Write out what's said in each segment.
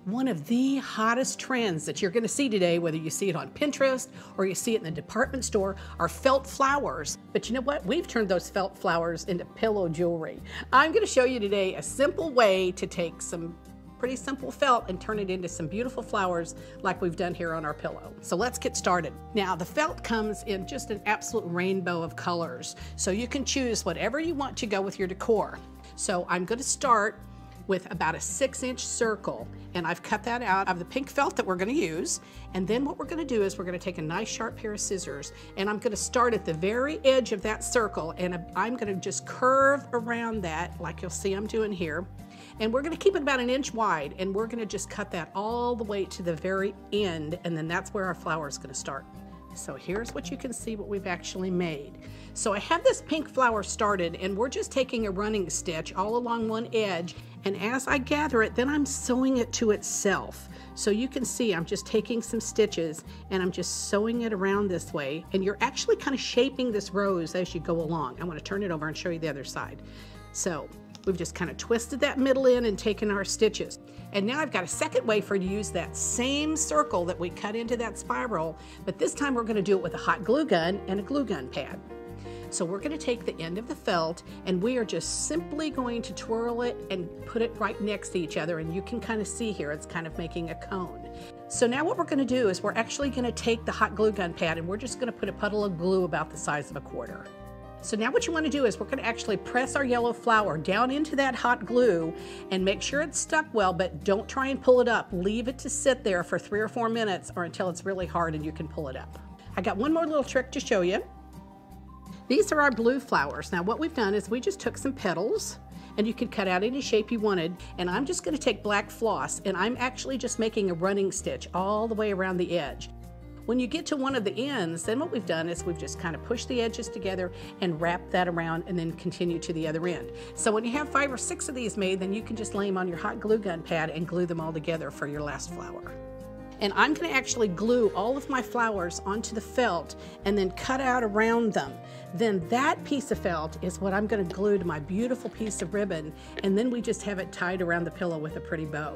One of the hottest trends that you're going to see today, whether you see it on Pinterest or you see it in the department store, are felt flowers. But you know what? We've turned those felt flowers into pillow jewelry. I'm going to show you today a simple way to take some pretty simple felt and turn it into some beautiful flowers like we've done here on our pillow. So let's get started. Now the felt comes in just an absolute rainbow of colors. So you can choose whatever you want to go with your decor. So I'm going to start with about a 6-inch circle, and I've cut that out of the pink felt that we're going to use. And then what we're going to do is we're going to take a nice sharp pair of scissors, and I'm going to start at the very edge of that circle, and I'm going to just curve around that like you'll see I'm doing here. And we're going to keep it about 1 inch wide, and we're going to just cut that all the way to the very end, and then that's where our flower is going to start. So here's what you can see what we've actually made. So I have this pink flower started, and we're just taking a running stitch all along one edge, and as I gather it, then I'm sewing it to itself. So you can see I'm just taking some stitches and I'm just sewing it around this way, and you're actually kind of shaping this rose as you go along. I want to turn it over and show you the other side. So we've just kind of twisted that middle in and taken our stitches. And now I've got a second way for you to use that same circle that we cut into that spiral, but this time we're going to do it with a hot glue gun and a glue gun pad. So we're going to take the end of the felt, and we are just simply going to twirl it and put it right next to each other, and you can kind of see here it's kind of making a cone. So now what we're going to do is we're actually going to take the hot glue gun pad and we're just going to put a puddle of glue about the size of a quarter. So now what you want to do is we're going to actually press our yellow flower down into that hot glue and make sure it's stuck well, but don't try and pull it up. Leave it to sit there for 3 or 4 minutes or until it's really hard and you can pull it up. I got one more little trick to show you. These are our blue flowers. Now what we've done is we just took some petals, and you could cut out any shape you wanted, and I'm just going to take black floss, and I'm actually just making a running stitch all the way around the edge. When you get to one of the ends, then what we've done is we've just kind of pushed the edges together and wrapped that around and then continue to the other end. So when you have 5 or 6 of these made, then you can just lay them on your hot glue gun pad and glue them all together for your last flower. And I'm going to actually glue all of my flowers onto the felt and then cut out around them. Then that piece of felt is what I'm going to glue to my beautiful piece of ribbon, and then we just have it tied around the pillow with a pretty bow.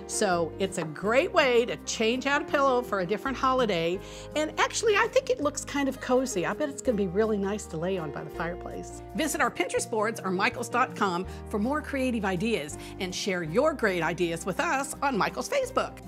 So it's a great way to change out a pillow for a different holiday, and actually I think it looks kind of cozy. I bet it's going to be really nice to lay on by the fireplace. Visit our Pinterest boards or michaels.com for more creative ideas, and share your great ideas with us on Michaels Facebook.